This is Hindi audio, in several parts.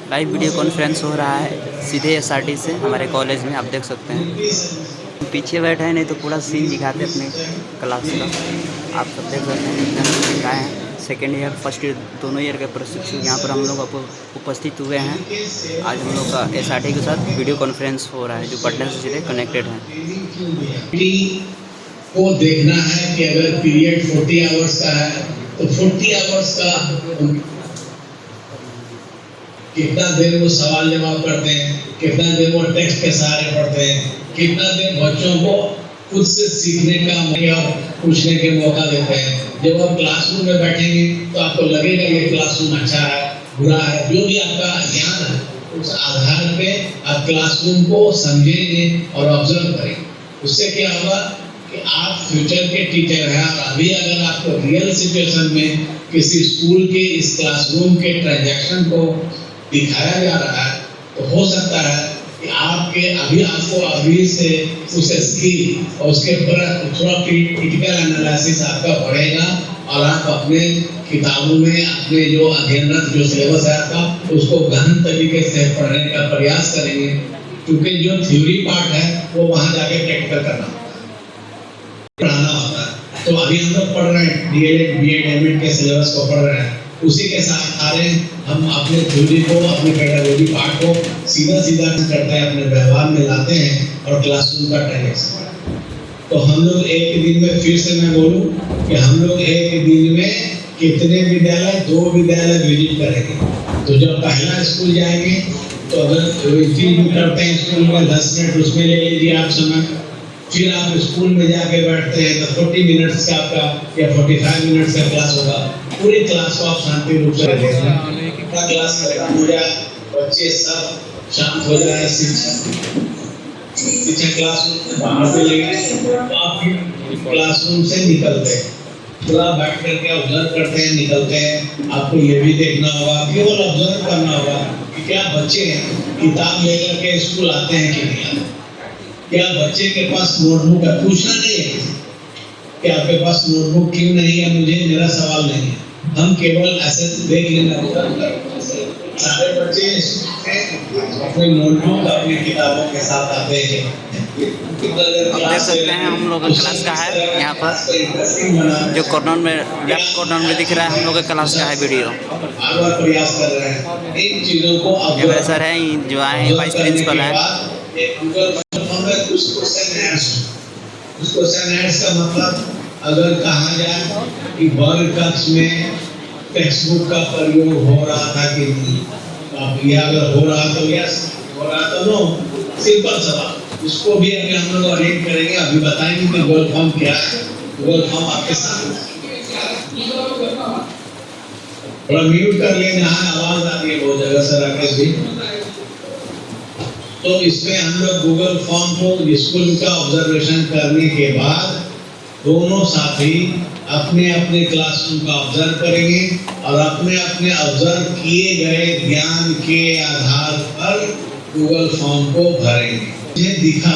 लाइव वीडियो कॉन्फ्रेंस हो रहा है सीधे एसआरटी से हमारे कॉलेज में, आप देख सकते हैं। पीछे बैठे हैं, नहीं तो पूरा सीन दिखाते अपने क्लास का। आप सब देख सकते हैं जितने हम दिखाए हैं। सेकेंड ईयर फर्स्ट ईयर दोनों ईयर के प्रशिक्षु यहाँ पर हम लोग उपस्थित हुए हैं। आज हम लोग का एसआरटी के साथ वीडियो कॉन्फ्रेंस हो रहा है जो पटना से सीधे कनेक्टेड है। को देखना है कि अगर पीरियड 40 आवर्स का है तो 40 आवर्स का कितना देर वो सवाल जवाब करते हैं, कितना देर वो टेक्स्ट के सहारे पढ़ते हैं, कितना देर बच्चों को खुद से सीखने का और पूछने के मौका देते हैं। जब आप क्लासरूम में बैठेंगे तो आपको लगेगा ये क्लासरूम अच्छा है बुरा है, जो भी आपका ज्ञान है उस आधार पे आप क्लासरूम को समझेंगे और ऑब्जर्व करेंगे। उससे क्या होगा कि आप फ्यूचर के टीचर हैं और अभी अगर आपको रियल सिचुएशन में किसी स्कूल के इस क्लासरूम के ट्रांजैक्शन को दिखाया जा रहा है तो हो सकता है कि आपको अभी से उस स्किल और उसके ऊपर थोड़ा क्रिटिकल एनालिसिस आपका बढ़ेगा और आप अपने किताबों में अपने जो अध्ययनरत जो सिलेबस है आपका उसको गहन तरीके से पढ़ने का प्रयास करेंगे, क्योंकि जो थ्योरी पार्ट है वो वहाँ जाके प्रैक्टिकल पढ़ाना होता है। तो अभी हम लोग पढ़ रहे हैं डीएलएड बीएड एमएड के सिलेबस को पढ़ रहे हैं, उसी के साथ आ रहे हैं हम अपने थ्योरी को अपने पेडागोजी पार्ट को सीधा करते हैं, अपने व्यवहार में लाते हैं और क्लासरूम का ट्रांजैक्शन। तो हम लोग एक दिन में, फिर से मैं बोलूं कि हम लोग एक दिन में कितने विद्यालय, 2 विद्यालय विजिट करेंगे। तो जब पहला स्कूल जाएंगे तो अगर रिसीव करते हैं स्कूल में 10 मिनट उसमें ले लीजिए आप समय, फिर आप स्कूल में जाके बैठते हैं तो 40 मिनट्स का आपका या 45 मिनट्स का क्लास होगा। पूरी क्लास को आप शांति रूप से देखेंगे, पूरा क्लास खत्म हो जाए, बच्चे सब शांत हो जाए, शिक्षक क्लासरूम से बाहर चले गए तो आप फिर क्लासरूम से निकलते हैं, पूरा बैठ करके ऑब्जर्व करते हैं, निकलते हैं। आपको ये भी देखना होगा, केवल ऑब्जर्व करना होगा कि क्या बच्चे किताब लेकर के स्कूल आते हैं कि नहीं आते, क्या बच्चे के पास नोटबुक है। पूछना नहीं है कि आपके पास नोटबुक क्यों नहीं है, मुझे मेरा सवाल नहीं है, हम केवल ऐसे देख लेना। सारे बच्चे अपने नोटबुक अपनी किताबों के साथ आते हैं। देख सकते हैं हम लोग का क्लास का है, यहाँ पर जो कॉर्नर में लेफ्ट कॉर्नर में दिख रहा है हम लोग का क्लास का है वीडियो। बार प्रयास कर रहे हैं इन चीजों को। सर है जो आए वाइस प्रिंसिपल है। उस क्वेश्चन एड्स का मतलब अगर कहा जाए कि वर्ग कक्ष में टेक्स्ट बुक का प्रयोग हो रहा था कि नहीं, अब यह अगर हो रहा तो यस, हो रहा तो नो, सिंपल सवाल। इसको भी अभी हम लोग अरेंज करेंगे, अभी बताएंगे कि गूगल फॉर्म क्या है। गूगल फॉर्म आपके साथ थोड़ा म्यूट कर लें, जहाँ आवाज आ रही है बहुत जगह से, राकेश भी। तो इसमें हम लोग गूगल फॉर्म को स्कूल का ऑब्जर्वेशन करने के बाद दोनों साथी अपने अपने क्लासरूम का ऑब्जर्व करेंगे और अपने अपने ऑब्जर्व किए गए ज्ञान के आधार पर गूगल फॉर्म को भरेंगे। मुझे दिखा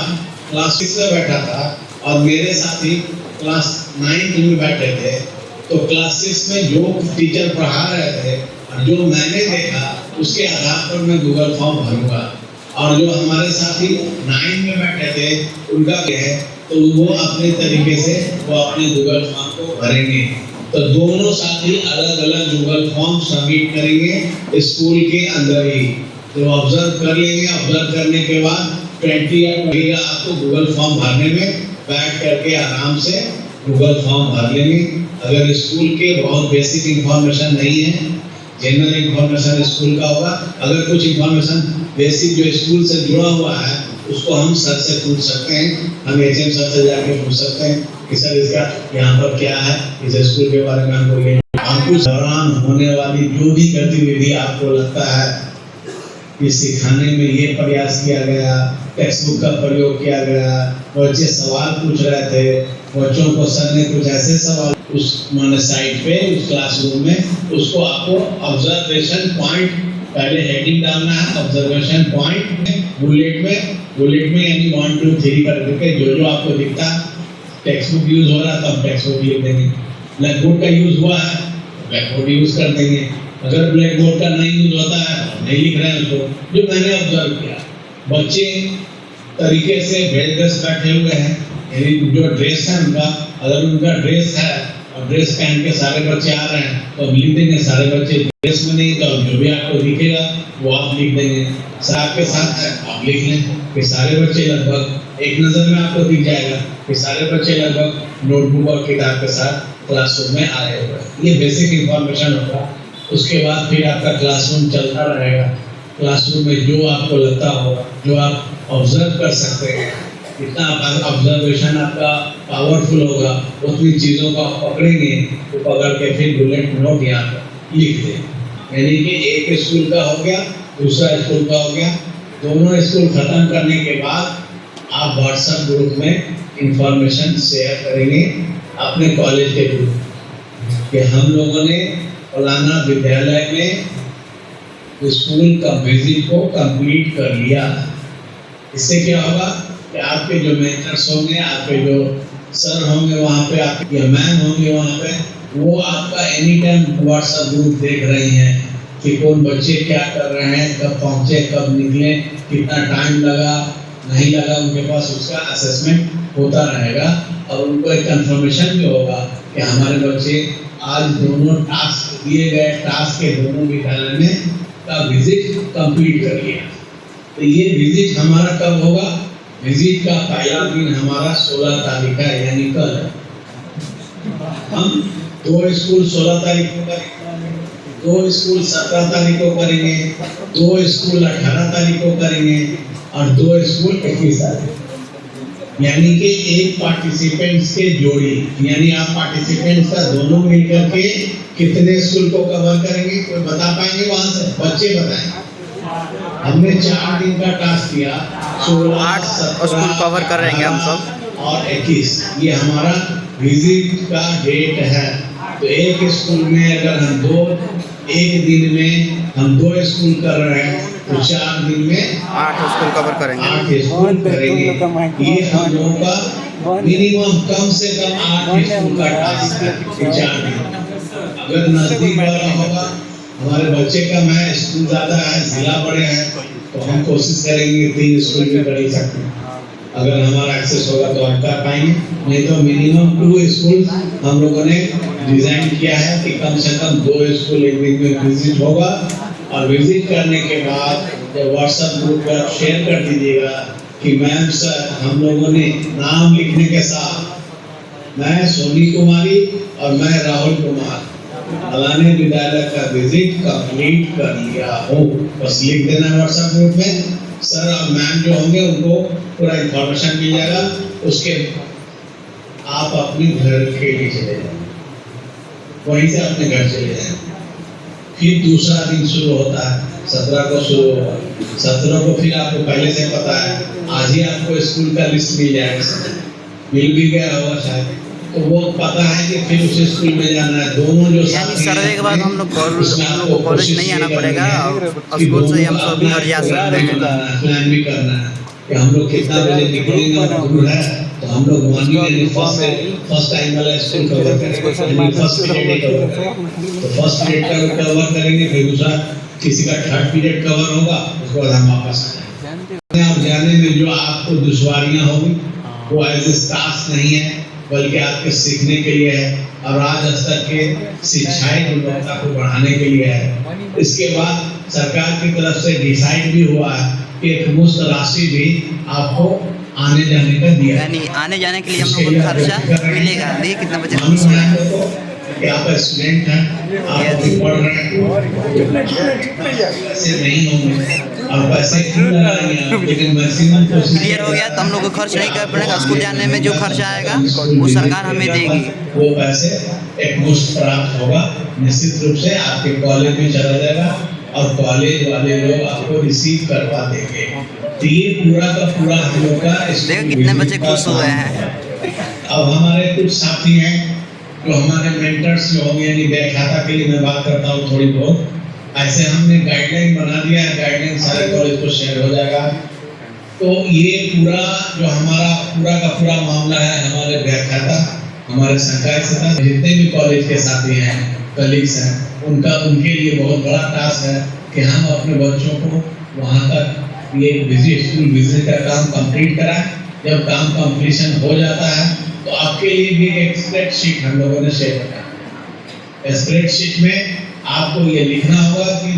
क्लास 6 में बैठा था और मेरे साथी क्लास 9 में बैठे थे, तो क्लास 6 में जो टीचर पढ़ा रहे थे और जो मैंने देखा उसके आधार पर मैं गूगल फॉर्म भरूंगा। और जो हमारे साथी 9 में बैठे थे उनका क्या है, तो वो अपने तरीके से वो अपने गूगल फॉर्म को भरेंगे। तो दोनों साथी अलग अलग गूगल फॉर्म सबमिट करेंगे स्कूल के अंदर ही। तो ऑब्जर्व कर लेंगे, ऑब्जर्व करने के बाद 20 लगेगा आपको गूगल फॉर्म भरने में, बैठ करके आराम से गूगल फॉर्म भर लेंगे। अगर स्कूल के बहुत बेसिक इंफॉर्मेशन नहीं है, जनरल इंफॉर्मेशन स्कूल का होगा, अगर कुछ इंफॉर्मेशन बेसिक जो स्कूल से जुड़ा हुआ है उसको हम सर से पूछ सकते हैं, हम एचएम सर से जाके पूछ सकते हैं कि सर इसका यहाँ पर क्या है, इस स्कूल के बारे में हमको ये अंकुश दौरान होने वाली जो भी गतिविधि आपको लगता है कि सिखाने में ये प्रयास किया गया, टेक्स्ट बुक का प्रयोग किया गया, बच्चे सवाल पूछ रहे थे, बच्चों को सर ने कुछ ऐसे सवाल उस साइड पे उस क्लासरूम में, उसको आपको ऑब्जर्वेशन पॉइंट पहले हेडिंग डालना है, ऑब्जर्वेशन पॉइंट बुलेट में यानी 1 2 3 करके जो आपको दिखता टेक्स्ट बुक यूज हो रहा है तो हम टेक्स्ट बुक लिख देंगे। ब्लैक बोर्ड का यूज हुआ है, ब्लैक बोर्ड यूज कर देंगे। अगर ब्लैक बोर्ड का नहीं यूज होता है नहीं लिख रहे हैं उसको। जो मैंने ऑब्जर्व किया, बच्चे तरीके से भेज ड्रेस बैठे हुए हैं, यानी जो ड्रेस है उनका, अगर उनका ड्रेस है और ड्रेस पहन के सारे बच्चे आ रहे हैं तो अब लिख देंगे सारे बच्चे ड्रेस में नहीं, तो जो भी आपको दिखेगा वो आप लिख देंगे। साथ के साथ आप लिख लें कि सारे बच्चे लगभग एक नज़र में आपको दिख जाएगा कि सारे बच्चे लगभग नोटबुक और किताब के साथ क्लासरूम में आए हुए हैं। ये बेसिक इंफॉर्मेशन होगा। उसके बाद फिर आपका क्लासरूम चलता रहेगा। क्लासरूम में जो आपको लगता होगा, जो आप ऑब्जर्व कर सकते हैं, इतना ऑब्जर्वेशन आपका पावरफुल होगा, उतनी चीज़ों को आप पकड़ेंगे तो पकड़ के फिर बुलेट नोट यहाँ पर लिख दें। यानी कि एक स्कूल का हो गया, दूसरा स्कूल का हो गया। दोनों स्कूल खत्म करने के बाद आप व्हाट्सएप ग्रुप में इंफॉर्मेशन शेयर करेंगे अपने कॉलेज के ग्रुप कि हम लोगों ने फलाना विद्यालय में स्कूल का विजिट को कंप्लीट कर लिया। इससे क्या होगा कि आपके जो मेंटर्स होंगे, आपके जो सर होंगे वहाँ पे, आपके मैम होंगे वहाँ पे, वो आपका एनी टाइम व्हाट्सएप ग्रुप देख रहे हैं कि कौन बच्चे क्या कर रहे हैं, कब पहुँचे, कब निकले, कितना टाइम लगा नहीं लगा, उनके पास उसका असेसमेंट होता रहेगा। और उनको एक कंफर्मेशन भी होगा कि हमारे बच्चे आज दोनों टास्क दिए गए टास्क के दोनों विद्यालय में का विजिट कंप्लीट कर लिया। तो ये विजिट हमारा कब होगा? विजिट का पहला दिन हमारा 16 तारीख है, यानी कल। हम 2 स्कूल 16 तारीख को करेंगे, 2 स्कूल 17 तारीख को करेंगे, 2 स्कूल 18 तारीख को करेंगे और 2 स्कूल 21 तारीख। यानी कि एक पार्टिसिपेंट्स के जोड़ी, यानी आप पार्टिसिपेंट्स का दोनों मिलकर के कितने स्कूल को कवर करेंगे? कोई बता पाएंगे वहां से? बच्चे बताएं। हमने 4 दिन का टास्क किया, 16, 8 स्कूल कवर करेंगे हम सब और 21। ये हमारा विजिट का डेट है। तो एक स्कूल में अगर हम एक दिन में हम 2 स्कूल कर रहे हैं तो 4 दिन में 8 स्कूल कवर करेंगे। 8 स्कूल करेंगे। ये हम लोगों का मिनिमम कम से कम 8 स्कूल का टास्क है 4 दिन। अगर नजदीक वाला होगा, हमारे बच्चे का मैं स्कूल ज़्यादा है, जिला बड़े हैं, तो हम कोशिश करेंगे 3 स्कूल में कर ही सकते हैं। अगर हमारा एक्सेस होगा तो हम कर पाएंगे, नहीं तो मिनिमम 2 स्कूल हम लोगों ने डिजाइन किया है कि कम से कम 2 स्कूल एक दिन में विजिट होगा। और विजिट करने के बाद जब व्हाट्सएप ग्रुप पर शेयर कर दीजिएगा कि मैम सर हम लोगों ने नाम लिखने के साथ मैं सोनी कुमारी और मैं राहुल कुमार फलाने विद्यालय का विजिट कंप्लीट कर लिया हूँ, बस लिख देना व्हाट्सएप ग्रुप में। सर और मैम जो होंगे उनको पूरा इंफॉर्मेशन मिल जाएगा। उसके आप अपने घर के लिए चले जाएंगे, वहीं से अपने घर चले जाएंगे। फिर दूसरा दिन शुरू होता है, 17 को शुरू होगा। 17 को फिर आपको पहले से पता है, आज ही आपको स्कूल का लिस्ट मिल जाएगा, मिल भी गया होगा शायद, तो वो पता है कि फिर उस स्कूल में जाना है। दोनों जो यानी सर्वे के बाद हम लोग को कॉलेज नहीं आना पड़ेगा और स्कूल से हम सब घर जा सकते हैं। प्लान भी करना है कि हम लोग कितना बजे निकलेंगे और दूर है तो हम लोग मॉर्निंग फर्स्ट टाइम वाला स्कूल कवर करेंगे, फर्स्ट पीरियड कवर करेंगे। तो फर्स्ट पीरियड का कवर करेंगे, फिर दूसरा किसी का थर्ड पीरियड कवर होगा, उसके बाद हम वापस आ जाएंगे। आप जाने में जो आपको दुश्वारियां होगी वो एज ए टास्क नहीं है, बल्कि आपके सीखने के लिए है और आज स्तर के शिक्षाई गुणवत्ता को बढ़ाने के लिए है। इसके बाद सरकार की तरफ से डिसाइड भी हुआ है कि एक मुफ्त राशि भी आपको आने जाने का दिया, यानी आने जाने के लिए हम लोग को खर्चा मिलेगा। देखिए कितना बजट खुश हुआ है कि आप स्टूडेंट हैं, आप पढ़ रहे हैं, पैसे नहीं होंगे और पैसे क्यों लगाएंगे, लेकिन मैक्सिमम क्लियर हो गया तो हम लोग को खर्च नहीं कर पड़ेगा। स्कूल जाने में जो खर्चा आएगा वो सरकार हमें देगी। वो पैसे एक मुफ्त प्राप्त होगा, निश्चित रूप से आपके कॉलेज में चला जाएगा और कॉलेज वाले लोग आपको रिसीव करवा देंगे। तो ये पूरा का पूरा हम लोग का देखो कितने बच्चे खुश हुए हैं। अब हमारे कुछ साथी हैं जो हमारे मेंटर्स जो होंगे, यानी व्याख्याता के लिए मैं बात करता हूँ थोड़ी बहुत, ऐसे हमने गाइडलाइन बना दिया है, गाइडलाइन सारे कॉलेज को शेयर हो जाएगा। तो ये पूरा जो हमारा पूरा का पूरा मामला है, हमारे व्याख्याता, हमारे संकाय सदस्य, जितने भी कॉलेज के साथी हैं, कलीग्स हैं, उनके लिए बहुत बड़ा टास्क है कि हम अपने बच्चों को वहाँ तक ये स्कूल विजिट का काम कंप्लीट कराएं। जब काम कंप्लीशन हो जाता है तो आपके लिए भी एक स्प्रेडशीट हम लोगों ने शेयर किया। स्प्रेडशीट में आपको ये लिखना होगा कि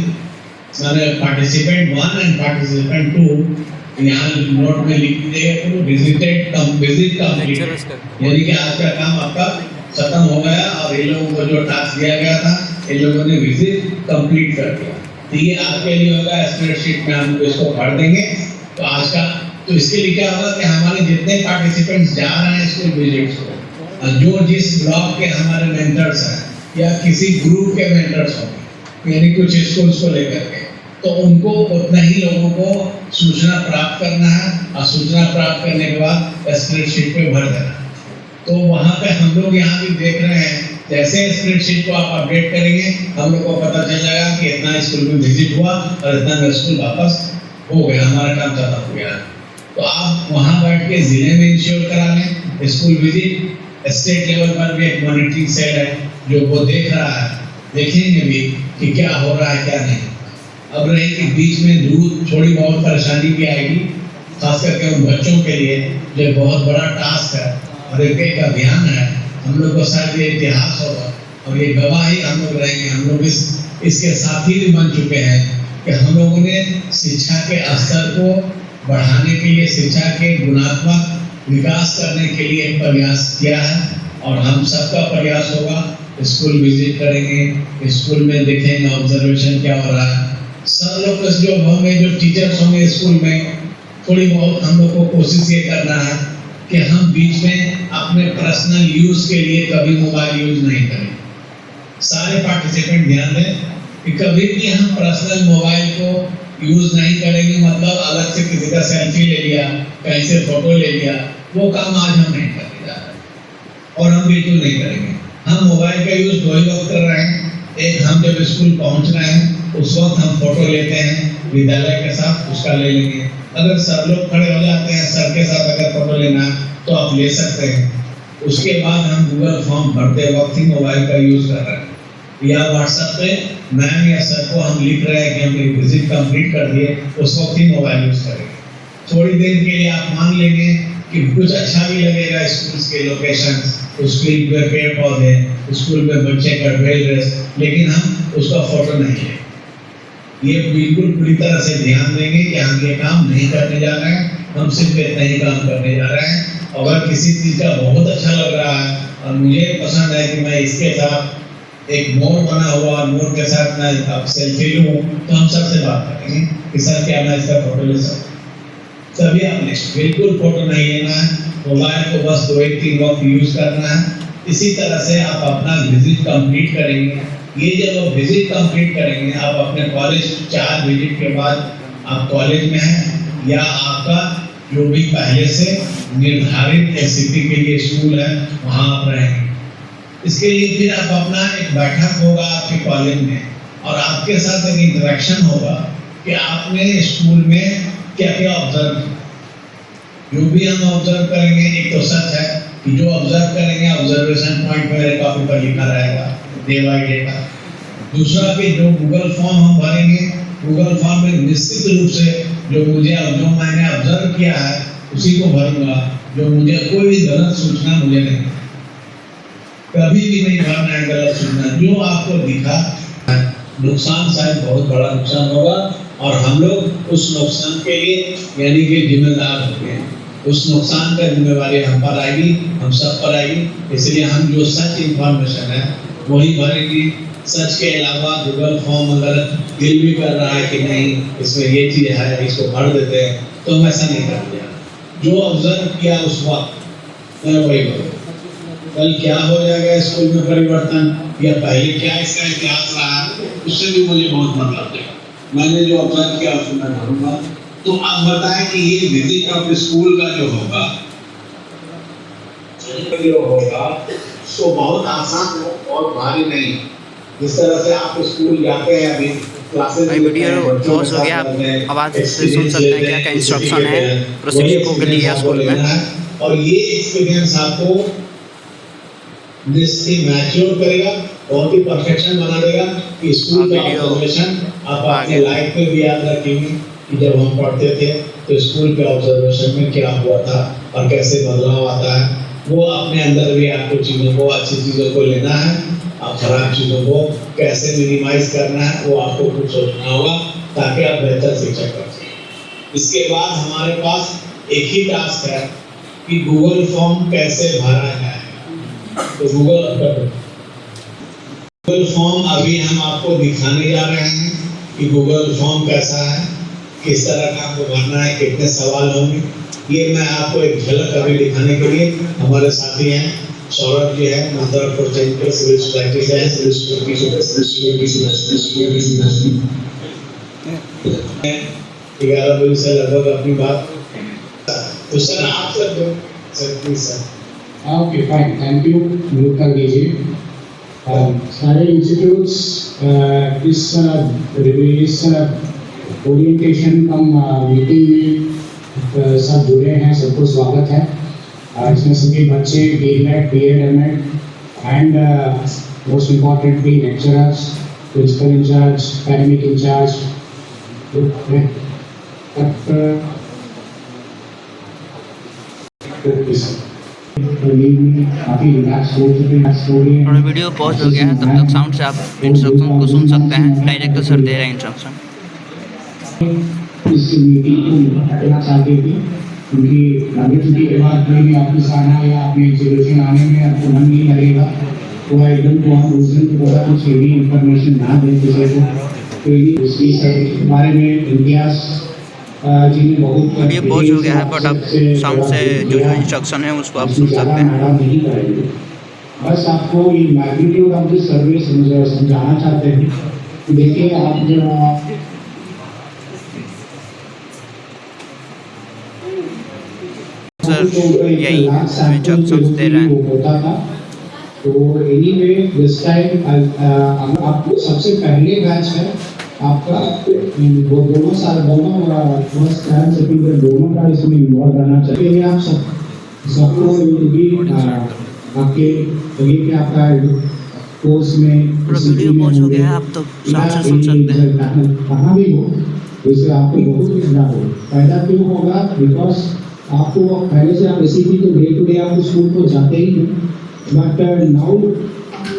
मैंने पार्टिसिपेंट 1 एंड पार्टिसिपेंट 2 यहाँ नोट में लिख दीजिएगा, विजिट कंप्लीट, यानी कि आज का काम आपका खत्म हो गया और ये लोगों को जो टास्क दिया गया था इन लोगों ने विजिट कंप्लीट कर दिया। तो ये आपके लिए होगा, स्प्रेडशीट में हम इसको भर देंगे। तो आज का तो इसके लिए क्या होगा कि हमारे जितने पार्टिसिपेंट्स जा रहे हैं स्कूल विजिट्स को, जो जिस ब्लॉक के हमारे मेंटर्स हैं या किसी ग्रुप के मेंटर्स होंगे, यानी कुछ स्कूल्स को लेकर के, तो उनको उतना ही लोगों को सूचना प्राप्त करना है और सूचना प्राप्त करने के बाद स्प्रेडशीट पे भर देना। तो वहाँ पे हम लोग यहाँ भी देख रहे हैं, जैसे स्प्रेडशीट को आप अपडेट करेंगे हम लोग को पता चल जाएगा कि इतना स्कूल में विजिट हुआ और इतना स्कूल वापस हो गया, हमारा काम खत्म हो गया। तो आप वहाँ बैठ के जिले में इंश्योर करा लें स्कूल विजिट। स्टेट लेवल पर भी एक मॉनिटरिंग सेल है जो वो देख रहा है, देखेंगे भी कि क्या हो रहा है क्या नहीं। अब रही कि बीच में दूर थोड़ी बहुत परेशानी भी आएगी, खास करके उन बच्चों के लिए जो बहुत बड़ा टास्क है और एक अभियान है। हम लोग को शायद ये इतिहास होगा और ये गवाही हम लोग रहेंगे। हम लोग इसके साथी भी बन चुके हैं कि हम लोगों ने शिक्षा के स्तर को बढ़ाने के लिए, शिक्षा के गुणात्मक विकास करने के लिए एक प्रयास किया है और हम सबका प्रयास होगा। स्कूल विजिट करेंगे, स्कूल में देखेंगे ऑब्जर्वेशन क्या हो रहा है। सर लोग जो होंगे, जो टीचर्स होंगे स्कूल में, थोड़ी बहुत हम लोग को कोशिश ये करना है कि हम बीच में अपने पर्सनल यूज के लिए कभी मोबाइल यूज नहीं करें। सारे पार्टिसिपेंट ध्यान दें कि कभी भी हम पर्सनल मोबाइल को यूज नहीं करेंगे, मतलब अलग से किसी का सेल्फी ले लिया, कहीं से फोटो ले लिया, वो काम आज हम नहीं करने जा रहे और हम बिल्कुल नहीं करेंगे। हम मोबाइल का यूज दो ही वक्त कर रहे हैं। एक, हम जब स्कूल पहुंच रहे हैं उस वक्त हम फोटो लेते हैं विद्यालय के साथ, उसका ले लेंगे। अगर सर लोग खड़े हो जाते हैं, सर के साथ अगर फोटो लेना है तो आप ले सकते हैं। उसके बाद हम गूगल फॉर्म भरते वक्त ही मोबाइल का यूज कर रहे हैं, या व्हाट्सएप पे मैम या सर को हम लिख रहे हैं कि हमने विजिट कंप्लीट कर दिए, उस वक्त ही मोबाइल यूज करेंगे। थोड़ी देर के लिए आप मान लेंगे कि कुछ अच्छा भी लगेगा, स्कूल के लोकेशन, स्कूल में पेड़ पौधे, स्कूल में बच्चे का ड्रेस, लेकिन हम उसका फोटो नहीं लेंगे। ये बिल्कुल पूरी तरह से ध्यान देंगे कि हम ये काम नहीं करने जा रहे हैं, हम सिर्फ इतना ही काम करने जा रहे हैं। अगर किसी चीज का बहुत अच्छा लग रहा है और मुझे पसंद है कि मैं इसके साथ एक मोर बना हुआ, मोर के साथ मैं सेल्फी लूं, तो हम सबसे बात करेंगे कि सर क्या मैं इसका फोटो ले सकता हूं। सभी आपने बिल्कुल फोटो नहीं लेना है, मोबाइल को बस 2-3 वक्त यूज करना है। इसी तरह से आप अपना विजिट कंप्लीट करेंगे। ये जब आप विजिट कंप्लीट करेंगे, आप अपने कॉलेज 4 विजिट के बाद आप कॉलेज में हैं या आपका जो भी पहले से निर्धारित एससीपी के लिए स्कूल है वहाँ आप रहेंगे। इसके लिए फिर आप अपना एक बैठक होगा आपके कॉलेज में और आपके साथ एक इंटरेक्शन होगा कि आपने स्कूल में क्या क्या ऑब्जर्व किया। जो भी हम ऑब्जर्व करेंगे, एक तो सच है कि जो ऑब्जर्व करेंगे ऑब्जर्वेशन पॉइंट मेरे कॉपी पर लिखा रहेगा डे बाई डे का। दूसरा कि जो गूगल फॉर्म हम भरेंगे, गूगल फॉर्म में निश्चित रूप से जो मैंने ऑब्जर्व किया है उसी को भरूंगा। जो मुझे कोई गलत सूचना मुझे नहीं, कभी भी नहीं भरना है गलत सूचना। जो आपको दिखा नुकसान शायद बहुत बड़ा नुकसान होगा और हम लोग उस नुकसान के लिए यानी कि जिम्मेदार होंगे। उस नुकसान का जिम्मेवारी हम पर आएगी, हम सब पर आएगी। इसलिए हम जो सच इंफॉर्मेशन है वही भरेंगे। सच के अलावा गूगल फॉर्म अगर दिल भी कर रहा है कि नहीं इसमें ये चीज़ है, इसको भर देते हैं, तो हम ऐसा नहीं कर दिया। जो ऑब्जर्व किया उस वक्त मैं वही करूँ। कल क्या हो जाएगा स्कूल में परिवर्तन या पहले क्या इसका इतिहास रहा, उससे भी मुझे बहुत मतलब है। मैंने जो ऑब्जर्व किया उसको मैं भरूंगा। तो आप बताएं कि ये विजिट ऑफ स्कूल का जो होगा सो बहुत आसान हो और भारी नहीं। जिस तरह से आप स्कूल जाते हैं अभी क्लासेस में, वीडियो पॉज हो गया, आप आवाज़ से सुन सकते हैं क्या क्या इंस्ट्रक्शन है प्रशिक्षकों के लिए स्कूल में। और ये एक्सपीरियंस आपको निश्चित मैच्योर करेगा बहुत ही परफेक्शन बना देगा कि स्कूल का वीडियो ऑब्जर्वेशन आप अपने आगे। लाइफ में भी याद रखेंगे कि जब हम पढ़ते थे तो स्कूल के ऑब्जर्वेशन में क्या हुआ था और कैसे बदलाव आता है, वो अपने अंदर भी आपको चीज़ों को, अच्छी चीज़ों को लेना है और खराब चीज़ों को कैसे मिनिमाइज करना है वो आपको कुछ सोचना होगा ताकि आप बेहतर शिक्षक कर सकें। इसके बाद हमारे पास एक ही टास्क है कि गूगल फॉर्म कैसे भरा जाए। तो गूगल फॉर्म अभी हम आपको दिखाने जा रहे हैं कि गूगल फॉर्म कैसा है, किस तरह का आपको भरना है, कितने सवाल होंगे। ये मैं आपको एक झलक अभी दिखाने के लिए हमारे साथी हैं सौरभ जी है, मंत्रापुर सेंटर सिविल सोसाइटी से है, 11 बजे से लगभग अपनी बात। तो सर आप sir please sir. Okay fine, thank you mute कर दीजिए। सारे इंस्टीट्यूट्स इस ओरिएंटेशन कम मीटिंग में सब जुड़े हैं, सबको स्वागत है। इसमें सभी बच्चे DElEd, BEd, MEd and most importantly lecturers, principal in-charge, academic in-charge, थोड़ा वीडियो पॉज हो गया है, तब तक साउंड से आप इंस्ट्रक्शन को सुन सकते हैं। डायरेक्टर सर दे रहे हैं इंस्ट्रक्शन। इस मीटिंग को हटना चाहते थे क्योंकि लंबी छुट्टी के बाद कोई भी ऑफिस आना या अपने एग्जीक्यूशन आने में आपको मन नहीं लगेगा, तो एकदम को हम उस दिन पूरा कुछ हेवी इंफॉर्मेशन ना दें किसी को। तो इसके बारे में इम्तियाज जी ने बहुत वीडियो पॉज हो गया है, बट आप साउंड से जो इंस्ट्रक्शन है उसको आप सुन सकते हैं। नहीं करेंगे, बस आपको ये मैग्नीट्यूड ऑफ दिस सर्विस समझाना चाहते हैं। देखिए आप जो सर यही इंस्ट्रक्शंस दे रहे हैं। होता था। तो एनीवे दिस टाइम आपको सबसे पहले बैच है आपका, वो दोनों साल दोनों फर्स्ट एंड सेकंड ईयर दोनों का इसमें इन्वॉल्व रहना चाहिए। आप सबको भी आपके ये कि आपका कोर्स में वीडियो पॉज हो गया है, आप तो साउंड से सुन सकते हैं। कहाँ भी हो इससे आपको बहुत कुछ लाभ हो। फायदा क्यों होगा? बिकॉज आपको पहले से आप बेसिकली तो डे टू डे आप स्कूल को जाते ही हैं, बट नाउ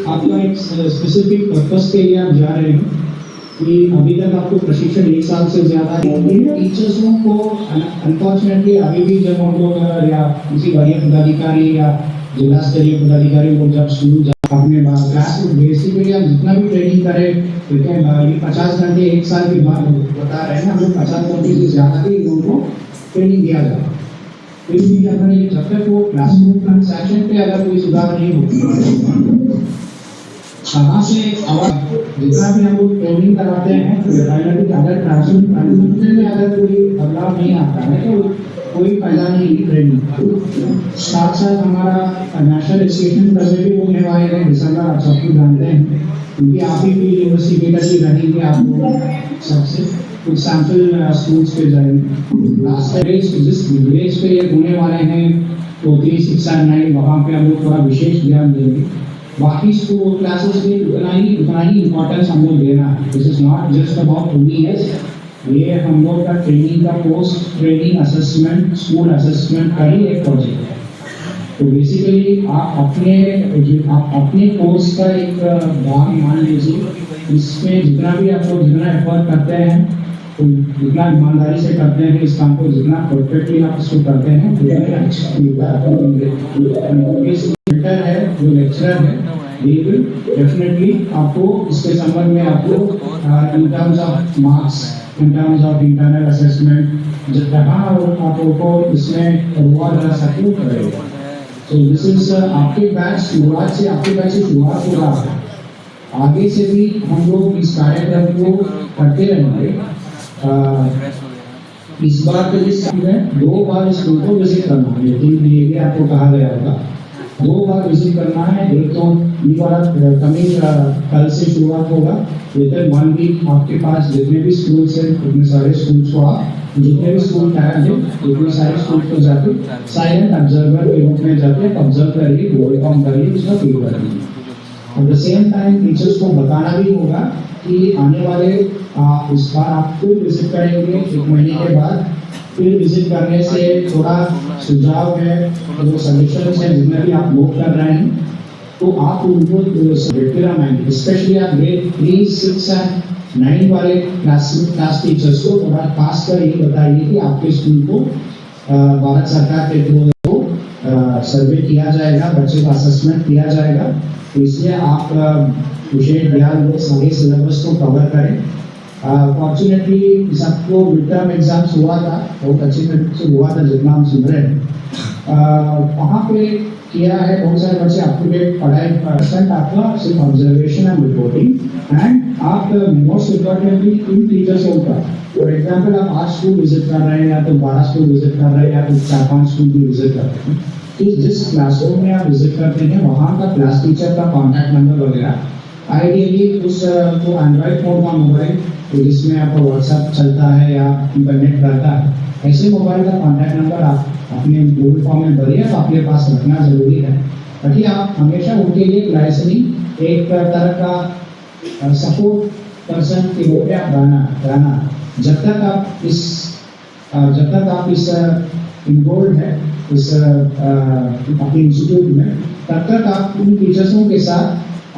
आपका एक स्पेसिफिक पर्पस के लिए आप जा रहे हैं कि अभी तक आपको प्रशिक्षण 1 साल से ज़्यादा टीचर्सों को अनफॉर्चुनेटली अभी भी जब हम लोग या किसी वरीय पदाधिकारी या जिला स्तरीय पदाधिकारी लोग जब स्कूल अपने क्लास में बेसिकली आप जितना भी ट्रेनिंग करें, ठीक है, ये 50 घंटे 1 साल के बाद बता रहे हैं, हम लोग 50 घंटे से ज़्यादा ही उनको ट्रेनिंग दिया जाता है। फिर भी अगर ये जब तक वो क्लासरूम ट्रांसैक्शन पे अगर कोई सुधार नहीं होता, कहाँ से जितना भी हम लोग ट्रेनिंग कराते हैं, अगर क्लासरूम में अगर कोई बदलाव नहीं आता है तो कोई फायदा नहीं ट्रेनिंग। साथ साथ हमारा नेशनल एजुकेशन सर्वे भी होने वाले हैं दिसंबर, आप सबको जानते हैं, क्योंकि आप ही यूनिवर्सिटी की रहेंगे, आप लोग सबसे कुछ सैंपल स्कूल्स पे जाएंगे। लास्ट जिस विलेज पे ये होने वाले हैं तो 3, 6 और 9 वहाँ पे हम लोग थोड़ा विशेष ध्यान देंगे। बाकी स्कूल क्लासेस में उतना ही इम्पोर्टेंस हम लोग देना है। This is not just about OES, ये हम लोग का ट्रेनिंग का post training assessment, school assessment का ही एक प्रोजेक्ट है। तो बेसिकली आप अपने कोर्स का एक भाग मान लीजिए, इसमें जितना भी आप लोग जितना एफर्ट करते हैं, तो जितना ईमानदारी से करते हैं इस काम को, जितना परफेक्टली आप इसको करते हैं, फिल्टर है जो लेक्चरर है, ये विल डेफिनेटली आपको इसके संबंध में आपको in terms of marks, in terms of internal assessment जहाँ आपको इसमें रिवॉर्ड सपोर्ट करेगा। तो दिस इज आपके बैच शुरुआत से शुरुआत हो रहा है। आगे से भी हम लोग इस कार्यक्रम को करते रहेंगे। इस बार के लिए 2 बार स्कूल को विजिट करना है, लेकिन ये भी आपको कहा गया होगा 2 बार विजिट करना है। एक तो ये वाला कमिंग कल से शुरुआत होगा, लेकिन 1 वीक आपके पास जितने भी स्कूल से उतने सारे स्कूल्स को आप जितने भी स्कूल टाइम है उतने सारे स्कूल को जाके साइलेंट ऑब्जर्वर के रूप में जाके ऑब्जर्व करिए, फॉर्म करिए, उसका फील करिए। At the same time teachers को बताना भी होगा कि आने वाले इस बार आप फिर विजिट करेंगे 1 महीने के बाद, फिर विजिट करने से थोड़ा सुझाव है, जो सजेशन है जितने भी आप नोट कर रहे हैं, तो आप उनको रेगुलर स्पेशली आप ग्रेड 3, 6 एंड 9 वाले क्लास टीचर्स को थोड़ा खास कर ये बताइए कि आपके स्कूल को भारत सरकार के थ्रू सर्वे किया जाएगा, बच्चे का असेसमेंट किया जाएगा, तो इसलिए आप विशेष ध्यान दें, सारे सिलेबस को कवर करें। फॉर्चुनेटली सबको मिड टर्म एग्जाम्स हुआ था, बहुत अच्छे से हुआ था जितना हम सुन रहे हैं। वहाँ पे किया है बहुत सारे बच्चे अप टू डेट पढ़ाई परसेंट आपका सिर्फ ऑब्जर्वेशन एंड रिपोर्टिंग एंड आप मोस्ट इम्पोर्टेंटली इन टीचर्स के ऊपर। फॉर एग्जाम्पल आप 8 स्कूल विजिट कर रहे हैं या तो 12 स्कूल विजिट कर रहे हैं या तो 4-5 स्कूल भी विजिट कर रहे हैं, तो जिस क्लासरूम में आप विजिट करते हैं वहाँ का क्लास टीचर का कॉन्टैक्ट नंबर वगैरह आइडियली उस को एंड्रॉइड फोन का मोबाइल जिसमें आपका व्हाट्सएप चलता है या इंटरनेट रहता है, ऐसे मोबाइल का कॉन्टैक्ट नंबर आप अपने गूगल फॉर्म में भरिए तो आपके पास रखना जरूरी है, ताकि आप हमेशा उनके लिए लाइसेंसिंग एक तरह का सपोर्ट पर्सन के रूप में आप रहना जब तक आप इस इन्वॉल्व है इस अपने इंस्टीट्यूट में, तब तक आप उन टीचर्सों के साथ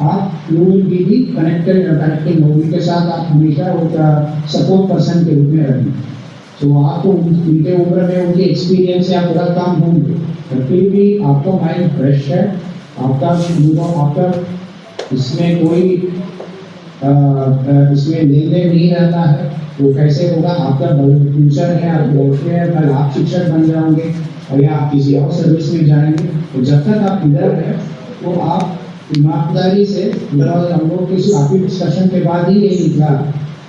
आप लोग भी कनेक्टिंग होगी के साथ आप हमेशा एक सपोर्ट पर्सन के रूप में रहेंगे। तो आपको उनके ऊपर में उनके एक्सपीरियंस या पूरा काम होंगे, फिर भी आपका माइंड फ्रेश है, आपका इसमें कोई इसमें लेन देन नहीं रहता है, तो कैसे होगा आपका फ्यूचर है, आप बोलते हैं कल आप शिक्षक बन जाओगे और या आप किसी और सर्विस में जाएंगे, तो जब तक आप इधर है तो आप ईमानदारी से हम लोग किसी काफ़ी डिस्कशन के बाद ही ये निकला,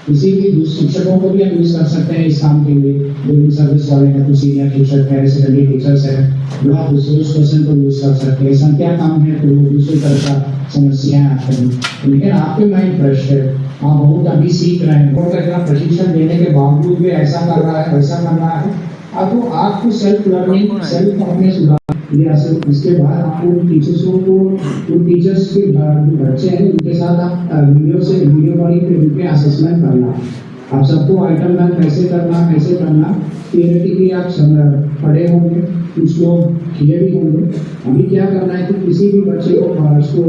किसी भी शिक्षकों को भी हम यूज़ कर सकते हैं इस काम के लिए, बिल्डिंग सर्विस वाले हैं, कुछ सीनियर शिक्षक है, सेकेंडरी टीचर्स है, जो आप उस पर्सन को यूज़ कर सकते हैं, संख्या कम है तो दूसरी तरह का समस्याएं आते हैं, लेकिन आपके माइंड फ्रेश है, आप बहुत अभी सीख रहे हैं, बहुत अच्छा प्रशिक्षण देने के बावजूद भी ऐसा कर रहा है वैसा कर रहा है, अब तो आपको सेल्फ लर्निंग सेल्फ अपने सुधार इसके बाद आपको टीचर्स के बच्चे हैं उनके साथ आप वीडियो कॉलिंग के रूप में असेसमेंट करना, आप सबको आइटम बैंक कैसे करना थियरेटिकली आप पढ़े होंगे, कुछ लोग किए भी होंगे। अभी क्या करना है कि किसी भी बच्चे को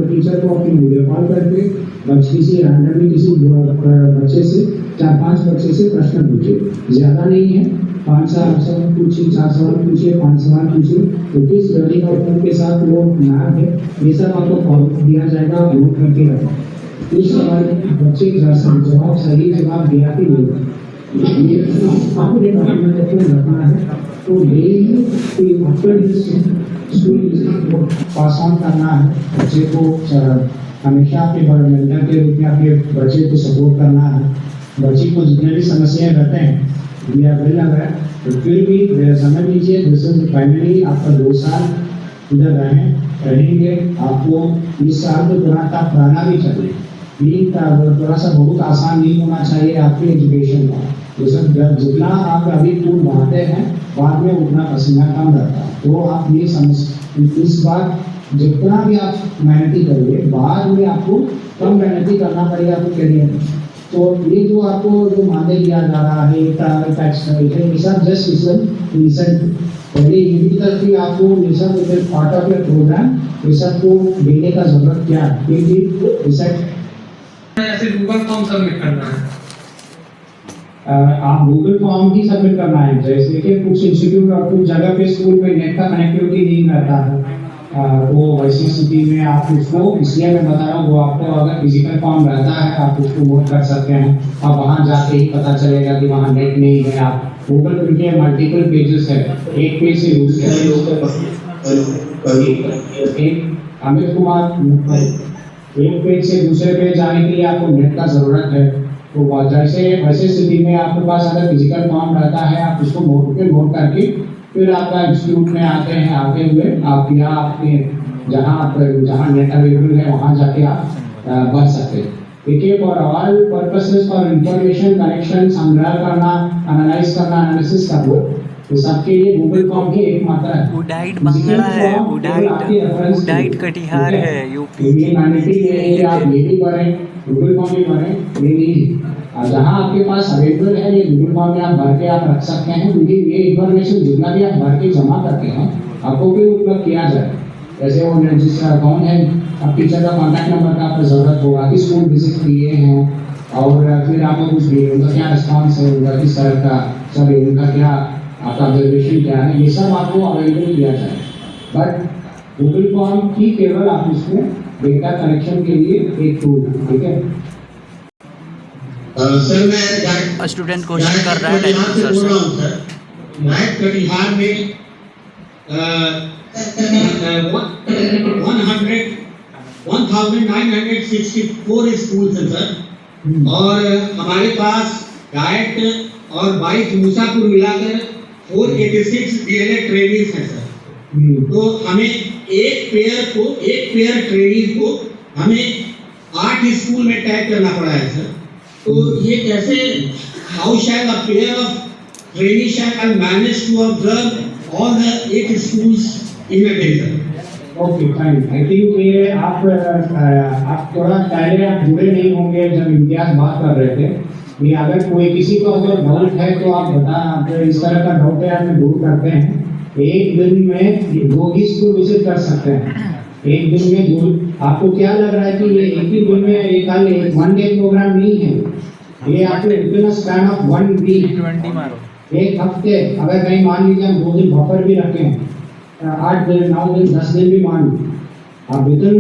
टीचर को अपनी वीडियो कॉल करके किसी रैंडमली किसी बच्चे से 4-5 बच्चे से प्रश्न पूछे, ज़्यादा नहीं है, 5 सवाल पूछिए, 4 सवाल पूछिए, 5 सवाल पूछिए, तो किस लर्निंग आउटकम के साथ वो मैप है ये सब आपको दिया जाएगा, नोट करके रखें। उस सवाल बच्चे जवाब सही जवाब दिया कि नहीं ये आपको रखना है, तो डेली स्कूल पास ऑन करना है, बच्चे को हमेशा आपके मेंटर के रूप में आपके बच्चे को सपोर्ट करना है, बच्चे को जितने भी समस्याएं रहते हैं या बिल लग रहा है तो फिर भी समझ लीजिए फाइनली आपका 2 साल इधर रहेंगे, आपको इस साल तो पुराना भी चाहिए, थोड़ा सा बहुत आसान नहीं होना चाहिए आपके एजुकेशन का, तो सब जितना आप अभी टूल बढ़ाते हैं बाद में उतना पसीना कम रहता है, तो आप ये समझ इस बार जितना भी आप मेहनती करिए बाद में आपको कम मेहनती करना पड़ेगा आपको करियर में। तो ये जो आपको जो मान्य किया जा रहा है ट्रैवल टैक्स ये सब जस्ट रिसेंट पहले ये तक भी आपको ये सब पार्ट ऑफ योर प्रोग्राम ये सब को देने का जरूरत क्या है, ये रिसेंट ऐसे गूगल फॉर्म सबमिट करना है, आप गूगल फॉर्म ही सबमिट करना है, जैसे कि कुछ इंस्टीट्यूट और कुछ जगह पे स्कूल में नेट का कनेक्टिविटी नहीं रहता है, वो वैसी स्थिति में आप उसको इसलिए मैं बता रहा हूँ, वो आपको अगर फिजिकल फॉर्म रहता है आप उसको वोट कर सकते हैं, आप वहाँ जाके ही पता चलेगा कि वहाँ नेट नहीं है, आप गूगल पे मल्टीपल पेजेस है, एक पेज से दूसरे अमित कुमार एक पेज से दूसरे पेज जाने के लिए आपको नेट का जरूरत है, तो जैसे वैसे स्थिति में आपके पास अगर फिजिकल फॉर्म रहता है आप उसको नोट करके फिर आपका इंस्टीट्यूट में आते हुए आप या आपके जहाँ नेट अवेलेबल है वहाँ जाके आप भर सकते हैं। देखिए for all purposes for information collection संग्रह करना एनालाइज करना एनालिसिस करना तो सबके लिए गूगल फॉर्म ही एक मात्रा है। उडाइट बांगड़ा है, उडाइट कटिहार है, यूपी ये मैंडेटरी है कि आप ये भी भरें, गूगल फॉर्म भी भरें, ये नहीं। और जहाँ आपके पास अवेलेबल है ये गूगल फॉर्म में आप भर के आप रख सकते हैं, क्योंकि ये इन्फॉर्मेशन जितना भी आप भर के जमा करते हैं आपको भी उपलब्ध किया जाए। जैसे वो रजिस्टर कौन है, अब टीचर का कॉन्टैक्ट नंबर का आपको जरूरत होगा, कि स्कूल विजिट किए हैं और फिर आपको कुछ भी उनका क्या रिस्पॉन्स है, उनका किस तरह का सर उनका क्या आपका ऑब्जर्वेशन क्या है, ये सब आपको अवेलेबल किया जाए। बट गूगल फॉर्म ही केवल आप उसमें डेटा कलेक्शन के लिए एक टूल है, ठीक है। सर मैं स्टूडेंट क्वेश्चन कर रहा है डायरेक्ट सर से। डायरेक्ट कटिहार में 1964 स्कूल्स हैं सर, और हमारे पास डायरेक्ट और 22 मूसापुर मिलाकर 486 डीएलएड ट्रेनिंग्स हैं सर। तो हमें एक पेयर ट्रेनिंग को हमें 8 स्कूल में टैग करना पड़ा है सर। तो ये कैसे, how shall a pair of trainee shall manage to observe all the 8 schools in a day sir? Okay fine, I think ये आप थोड़ा पहले आप जुड़े नहीं होंगे जब इम्तियाज बात कर रहे थे। ये अगर कोई किसी को अगर डाउट है तो आप बता, आप इस तरह का डाउट है आप दूर करते हैं। एक दिन में 2 ही स्कूल विजिट कर सकते हैं, एक दिन में 2। आपको क्या लग रहा है कि ये एक ही दिन में एक वन डे प्रोग्राम नहीं है, ये आपके विदिन स्पैन ऑफ 1 वीक, 20 मारो, एक हफ्ते, अगर कहीं मान लीजिए हम 2 दिन बफर भी रखे हैं, 8 दिन 9 दिन 10 दिन भी मान लीजिए, आप विदिन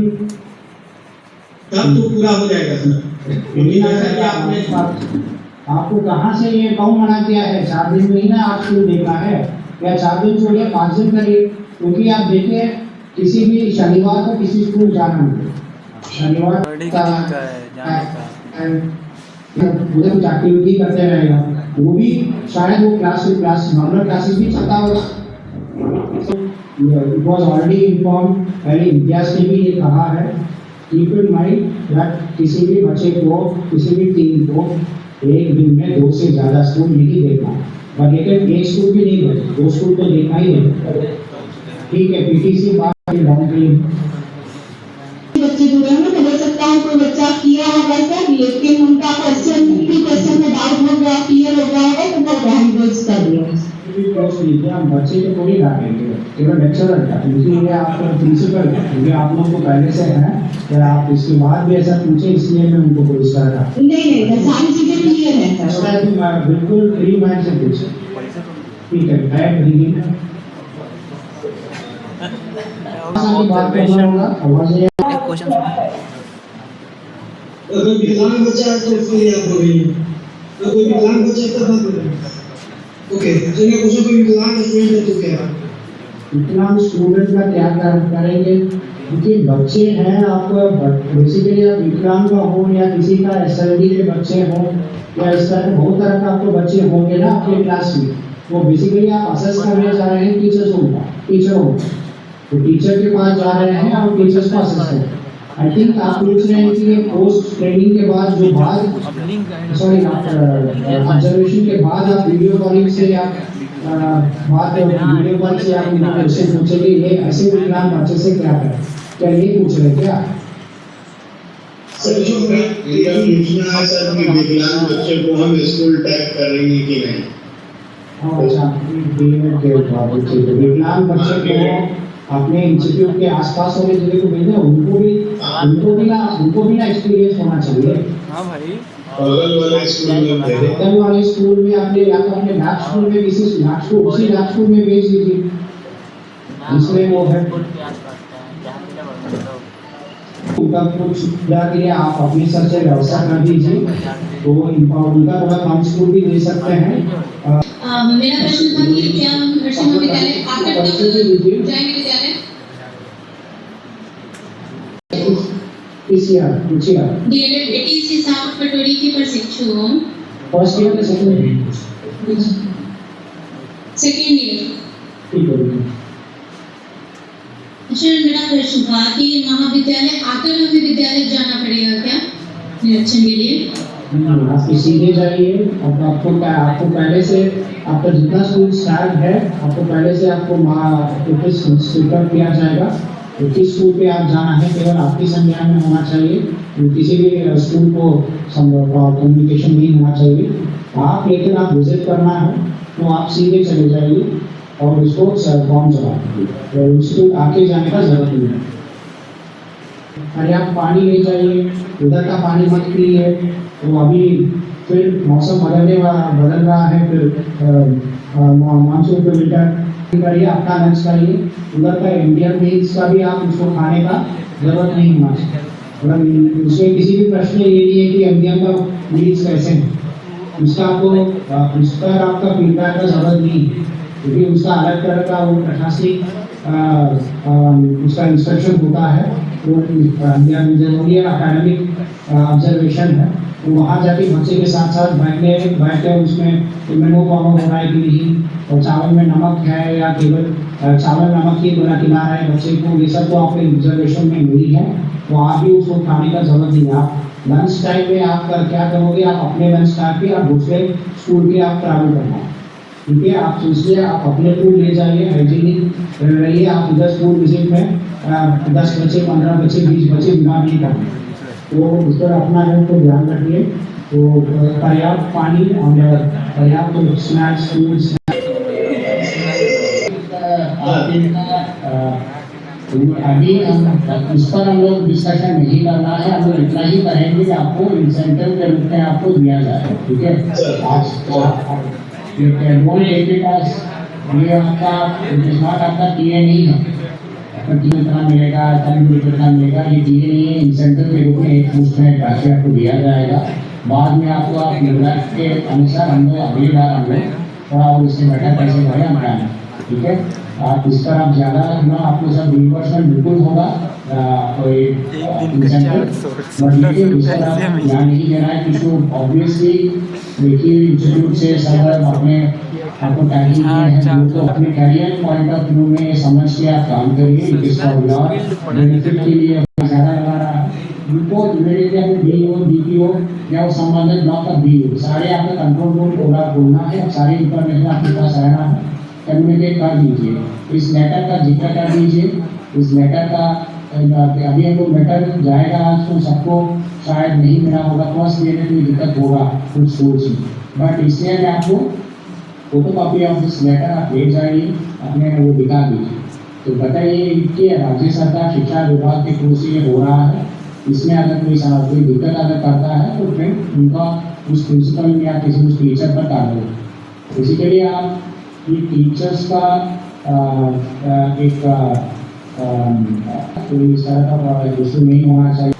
तब तो पूरा हो जाएगा सर। आपको कहाँ से ये कौन मना किया है 4 दिन में ही ना आप स्कूल देखना है, या 4 दिन छोड़िए 5 दिन करिए। क्योंकि आप देखिए किसी भी शनिवार को किसी स्कूल जाना नहीं, शनिवार उधर कुछ एक्टिविटी करते रहेगा, वो भी शायद वो क्लास नॉर्मल क्लासेस भी चलता होगा। इट वाज ऑलरेडी इन्फॉर्म, पहले इम्तियाज ने भी ये कहा है, कीप इन माइंड दैट किसी भी बच्चे को, किसी भी टीम को एक दिन में 2 से ज़्यादा स्कूल नहीं देखना, और लेकिन एक स्कूल भी नहीं बचे, 2 स्कूल तो देखना ही है, ठीक है। पीटीसी बात बाउंड्री बच्चे जुड़े हैं, तो हो सकता है कोई बच्चा किया होगा सर, लेकिन उनका क्वेश्चन में डाउट हो गया, क्लियर हो गया होगा, तो वो हैंडल्स कर दिया। हम बच्चे को थोड़ी डालेंगे, केवल लेक्चरर का, क्योंकि आपका प्रिंसिपल है, क्योंकि आप लोग को पहले से है, या आप इसके बाद भी ऐसा पूछे, इसलिए मैं उनको कोई तरह का नहीं, सारी चीजें क्लियर है सर। बिल्कुल फ्री माइंड से पूछे, ठीक है। बैठ रही बात करना होगा, आवाज एक क्वेश्चन अगर विकलांग बच्चा है तो उसके लिए आप बोलिए, तो कोई विकलांग बच्चा तब बात करें। ओके, तो मैं पूछूं कोई विकलांग स्टूडेंट है तो क्या विकलांग स्टूडेंट का क्या करेंगे, क्योंकि बच्चे हैं आपको, बेसिकली आप विकलांग का हो या किसी का एसएलडी के बच्चे हो, या इस तरह बहुत तरह का आपको बच्चे होंगे ना आपके क्लास में, वो बेसिकली आप असेस करने जा रहे हैं टीचरों को, तो टीचर के पास जा रहे हैं और टीचर्स को असेस करें। आई थिंक आप पूछ रहे हैं कि पोस्ट ट्रेनिंग के बाद जो ऑब्जर्वेशन के बाद आप वीडियो कॉलिंग से या वीडियो कॉल से आप उनको क्वेश्चन पूछेंगे, ये ऐसे विकलांग बच्चे से क्या करें, क्या ये पूछ रहे क्या? सर जो ये पूछना है सर कि विकलांग बच्चे को हम स्कूल टैग करेंगे कि नहीं? अच्छा, विकलांग बच्चे को अपने इंस्टीट्यूट के आसपास वाले जिले को भेजना, उनको भी ना एक्सपीरियंस होना चाहिए। हाँ भाई, बगल वाले स्कूल में आपने या तो अपने लैब स्कूल में किसी लैब स्कूल, उसी लैब स्कूल में भेज दीजिए, इसमें वो है उनका कुछ सुविधा के लिए आप अपनी सर से व्यवस्था कर दीजिए, तो उनका थोड़ा कम स्कूल भी दे सकते हैं। मेरा प्रश्न था कि क्या हम नरसिंह विद्यालय आकर जाएंगे विद्यालय? डीएलएड एटीसी साहब पटोरी के प्रशिक्षु हूं, फर्स्ट ईयर के सेकंड ईयर, ठीक है। सर मेरा प्रश्न था कि महाविद्यालय आकर हमें विद्यालय जाना पड़ेगा क्या निरीक्षण के लिए? आप सीधे जाइए और आपको पहले से आपका जितना स्कूल स्टार्ट है आपको पहले से आपको नोटिस स्वीकार किया जाएगा। तो किस स्कूल पे आप जाना है केवल आपकी संज्ञान में होना चाहिए, किसी भी स्कूल को कम्युनिकेशन नहीं होना चाहिए। आप लेकिन आप विजिट करना है तो आप सीधे चले जाइए और उसको फॉर्म चला दीजिए, तो उसको आके जाने का जरूरत नहीं है। पर्याप्त पानी ले जाइए, उधर का पानी मत पीजिए। तो अभी फिर मौसम बदल रहा है, फिर मानसून पे विंटर करिए, आपका लंच करिए। उधर का इंडियन मील्स का भी आप उसको खाने का जरूरत नहीं होना चाहिए। मतलब उसमें किसी भी प्रश्न ये नहीं है कि इंडियन का मील्स कैसे हैं, उसका आपका फीडबैक का जरूरत नहीं है, क्योंकि उसका अलग तरह का वो प्रशासनिक उसका इंस्ट्रक्शन होता है, वो जरूरी अकेडमिक ऑब्जर्वेशन है। तो वहाँ जाके बच्चे के साथ साथ बैठे उसमें मेनू फॉलो हो रहा है कि नहीं, और चावल में नमक है या केवल चावल नमक ही बना खिला रहा है बच्चे को, ये सब तो आपके ऑब्जर्वेशन में मिली है। तो आप भी उसको खाने का जरूरत नहीं है। आप लंच टाइम में आप क्या करोगे, आप अपने लंच टाइम पे आप दूसरे स्कूल के आप ट्रैवल करना, ठीक है। आप सोचिए, आप अपने फूड ले जाइए, हाइजीनिक रहिए। आप इधर स्कूल विजिट में 10 बच्चे 15 बच्चे 20 बच्चे बीमार नहीं करना, तो उस पर अपना हेल्थ को ध्यान रखिए। तो पर्याप्त पानी और पर्याप्त स्नैक्स फूड्स अभी इस पर हम लोग डिस्कशन नहीं करना है। हम लोग इतना ही करेंगे कि आपको इंसेंटिव के रूप में आपको दिया जाए, ठीक है। ये आपका टीए नहीं है, कितना मिलेगा कितना मिलेगा, ये टीए नहीं है। इंसेंटिव के रूप में एक मुश्त में राशि आपको दिया जाएगा। बाद में आपको आप निर्धारित के अनुसार हम लोग अगली बार हम लोग थोड़ा और इससे बेटर पैसे भरे हम जाएंगे, ठीक है। आप इस पर आप ज़्यादा ना, आपको सब रिइंबर्समेंट बिल्कुल होगा, कोई इंसेंटिव, बट लेकिन इस पर आप ध्यान नहीं देना है कि ऑब्वियसली देखिए इंस्टीट्यूट से सब अपने आपको टैगिंग किए हैं, तो अपने कैरियर पॉइंट ऑफ व्यू में समझ के आप काम करिए। It is for your benefit के लिए ज़्यादा लगा रहा है उनको इमीडिएटली आपको बीओ डीपीओ या वो संबंधित ब्लॉक का बीओ सारे आपको कंट्रोल रूम बोलना है, सारी इंफॉर्मेशन आपके पास रहना है, कम्युनिकेट कर दीजिए। इस लेटर का जिक्र कर दीजिए। इस लेटर का अभी हमको लेटर जाएगा आज, तो सबको शायद नहीं मिला होगा, फर्स्ट डे में कोई दिक्कत होगा कुछ स्कूल्स में, बट इसलिए मैं आपको photo copy of this letter आप ले जाइए, अपने वो दिखा दीजिए। तो बताइए कि राज्य सरकार शिक्षा विभाग के थ्रू से ये हो रहा है, इसमें अगर कोई दिक्कत अगर करता है तो फिर उनका उस प्रिंसिपल या किसी उस टीचर पर डालो। बेसिकली आप ये टीचर्स का एक कोई इस तरह का इशू नहीं होना चाहिए।